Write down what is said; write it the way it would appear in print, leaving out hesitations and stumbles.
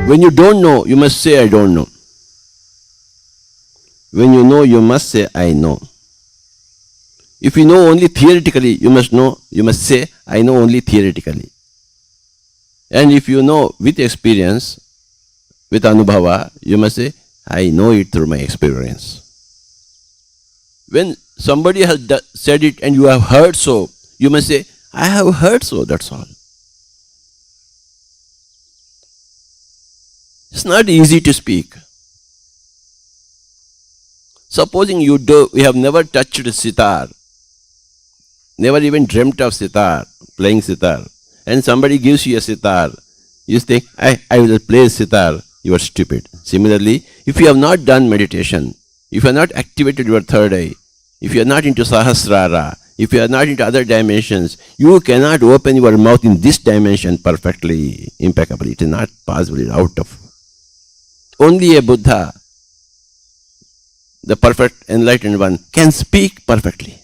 When you don't know, you must say, I don't know. When you know, you must say, I know. If you know only theoretically, you must say, I know only theoretically. And if you know with experience, with anubhava, you must say, I know it through my experience. When somebody has said it and you have heard so, you must say, I have heard so, that's all. It's not easy to speak. Supposing you have never touched a sitar, never even dreamt of sitar, playing sitar, and somebody gives you a sitar, you think, I will play sitar, you are stupid. Similarly, if you have not done meditation, if you have not activated your third eye, if you are not into sahasrara, if you are not into other dimensions, you cannot open your mouth in this dimension perfectly, impeccably. It is not possible, it is out of. Only a Buddha, the perfect enlightened one, can speak perfectly.